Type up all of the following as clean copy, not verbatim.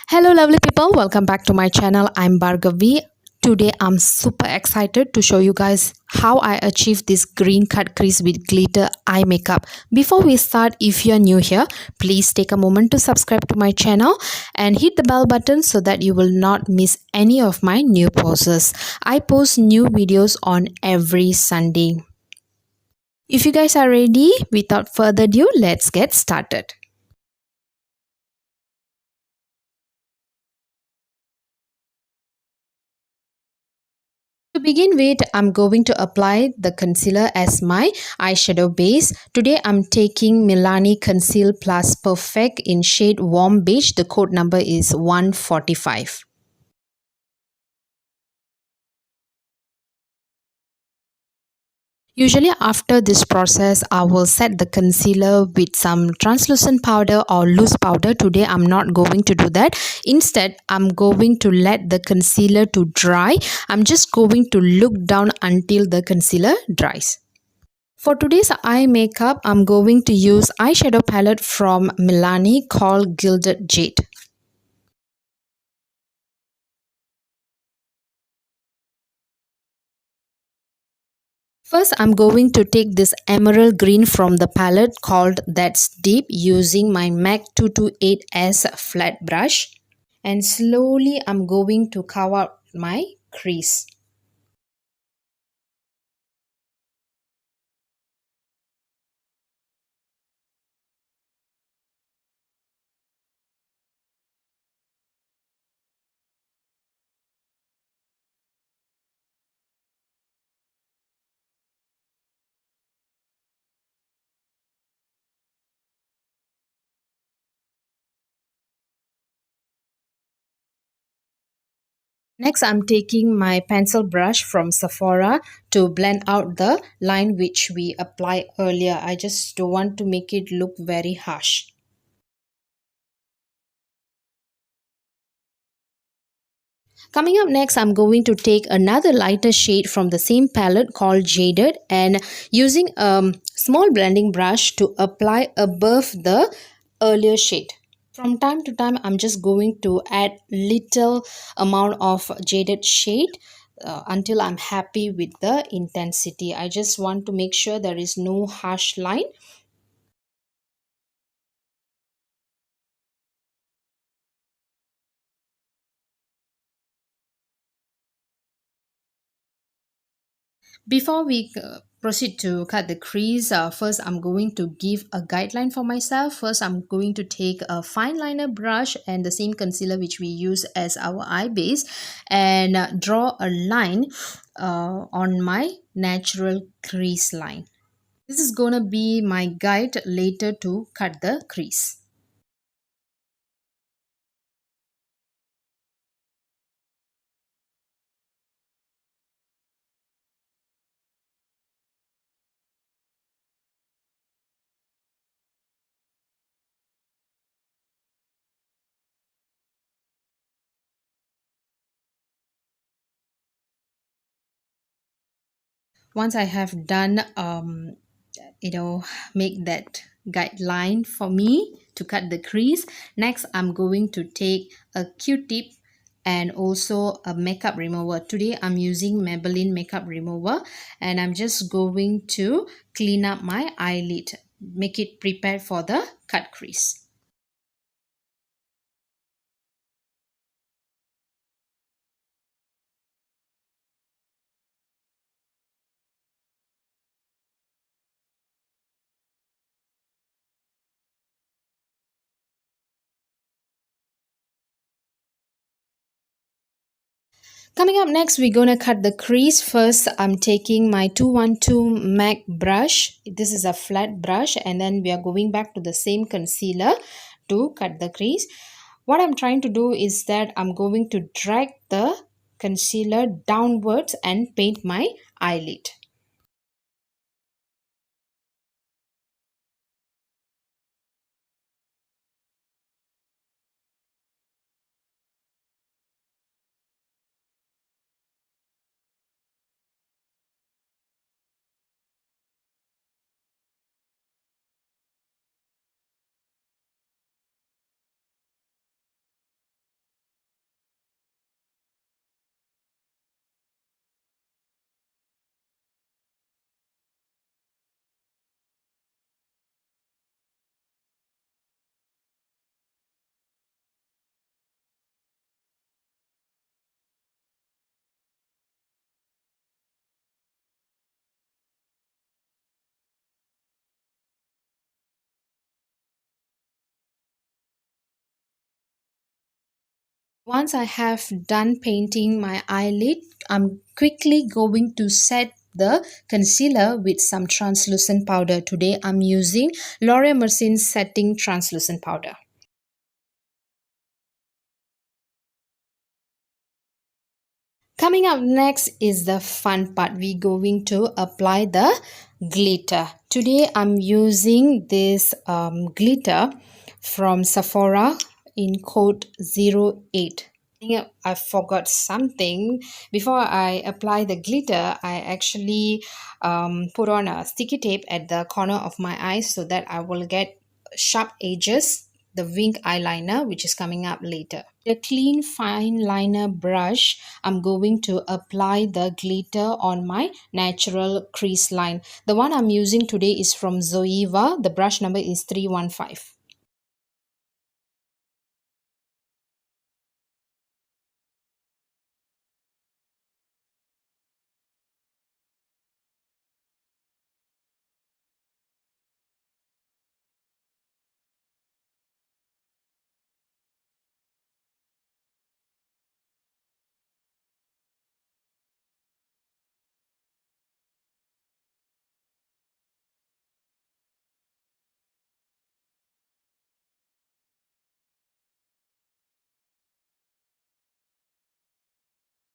Hello lovely people, welcome back to my channel. I'm Bhargavi. Today I'm super excited to show you guys how I achieved this green cut crease with glitter eye makeup. Before we start, if you're new here, please take a moment to subscribe to my channel and hit the bell button so that you will not miss any of my new posts. I post new videos on every Sunday. If you guys are ready, without further ado, let's get started. To begin with, I'm going to apply the concealer as my eyeshadow base. Today, I'm taking Milani Conceal Plus Perfect in shade Warm Beige. The code number is 145. Usually after this process, I will set the concealer with some translucent powder or loose powder. Today, I'm not going to do that. Instead, I'm going to let the concealer to dry. I'm just going to look down until the concealer dries. For today's eye makeup, I'm going to use eyeshadow palette from Milani called Gilded Jade. First, I'm going to take this emerald green from the palette called That's Deep using my MAC 228S flat brush. And slowly, I'm going to carve out my crease. Next, I'm taking my pencil brush from Sephora to blend out the line which we applied earlier. I just don't want to make it look very harsh. Coming up next, I'm going to take another lighter shade from the same palette called Jaded and using a small blending brush to apply above the earlier shade. From time to time, I'm just going to add little amount of Jaded shade until I'm happy with the intensity. I just want to make sure there is no harsh line. Before we proceed to cut the crease, first I'm going to give a guideline for myself. First, I'm going to take a fine liner brush and the same concealer which we use as our eye base and draw a line on my natural crease line. This is going to be my guide later to cut the crease. Once I have done make that guideline for me to cut the crease, next I'm going to take a q-tip and also a makeup remover. Today I'm using Maybelline makeup remover and I'm just going to clean up my eyelid, make it prepared for the cut crease. Coming up next, we're going to cut the crease. First, I'm taking my 212 MAC brush. This is a flat brush and then we are going back to the same concealer to cut the crease. What I'm trying to do is that I'm going to drag the concealer downwards and paint my eyelid. Once I have done painting my eyelid, I'm quickly going to set the concealer with some translucent powder. Today I'm using Laura Mercier setting translucent powder. Coming up next is the fun part. We're going to apply the glitter. Today I'm using this glitter from Sephora in code 08. I forgot something. Before I apply the glitter, I actually put on a sticky tape at the corner of my eyes so that I will get sharp edges, the wing eyeliner which is coming up later. The clean fine liner brush, I'm going to apply the glitter on my natural crease line. The one I'm using today is from Zoeva. The brush number is 315.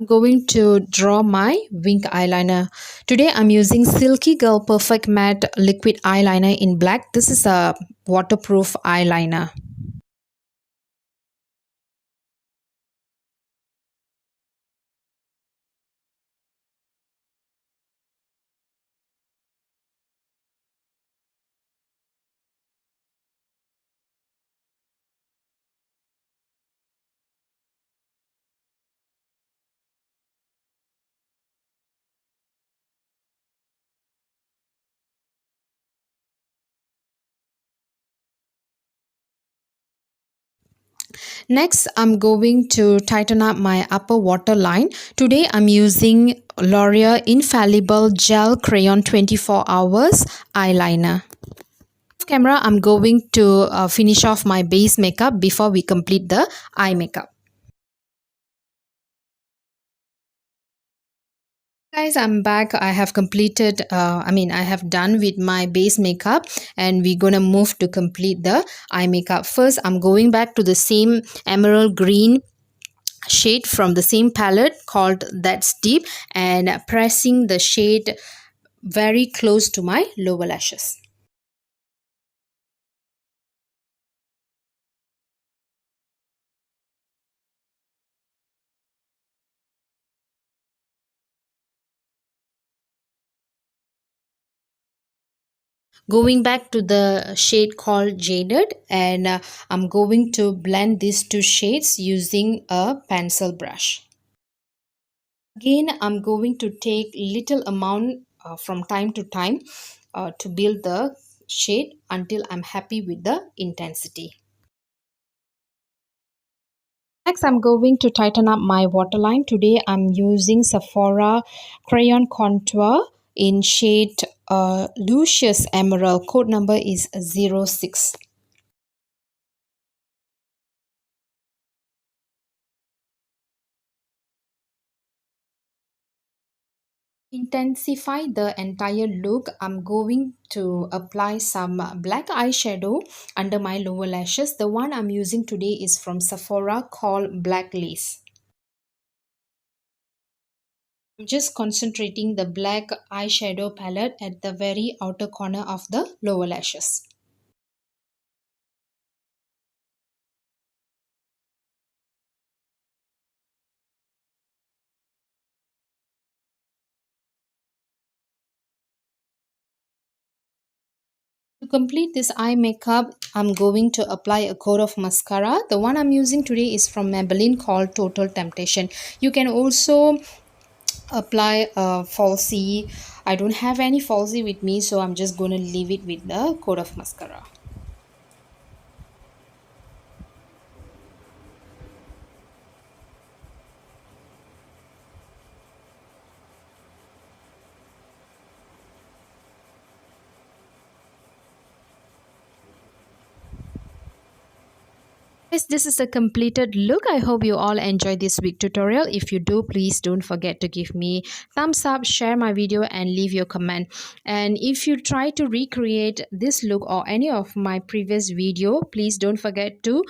Going to draw my wing eyeliner. Today I'm using Silky Girl Perfect Matte Liquid Eyeliner in black. This is a waterproof eyeliner. Next, I'm going to tighten up my upper waterline. Today, I'm using L'Oreal Infallible Gel Crayon 24 Hours Eyeliner. Off camera, I'm going to finish off my base makeup before we complete the eye makeup. Guys, I'm back. I have completed, I have done with my base makeup and we're gonna move to complete the eye makeup. First, I'm going back to the same emerald green shade from the same palette called That's Deep and pressing the shade very close to my lower lashes. Going back to the shade called Jaded and I'm going to blend these two shades using a pencil brush. Again, I'm going to take little amount from time to time to build the shade until I'm happy with the intensity. Next, I'm going to tighten up my waterline. Today, I'm using Sephora Crayon Contour in shade Lucius Emerald. Code number is 06. Intensify the entire look, I'm going to apply some black eyeshadow under my lower lashes. The one I'm using today is from Sephora called Black Lace. I'm just concentrating the black eyeshadow palette at the very outer corner of the lower lashes. To complete this eye makeup, I'm going to apply a coat of mascara. The one I'm using today is from Maybelline called Total Temptation. You can also apply a falsie. I don't have any falsie with me, so I'm just going to leave it with the coat of mascara. Guys, this is a completed look. I hope you all enjoyed this week tutorial. If you do, please don't forget to give me thumbs up, share my video and leave your comment. And if you try to recreate this look or any of my previous video, please don't forget to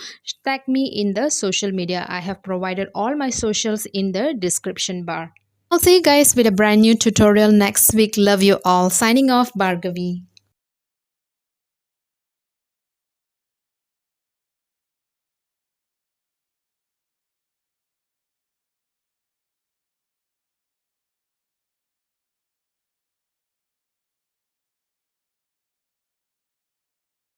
tag me in the social media. I have provided all my socials in the description bar. I'll see you guys with a brand new tutorial next week. Love you all. Signing off, Bhargavi.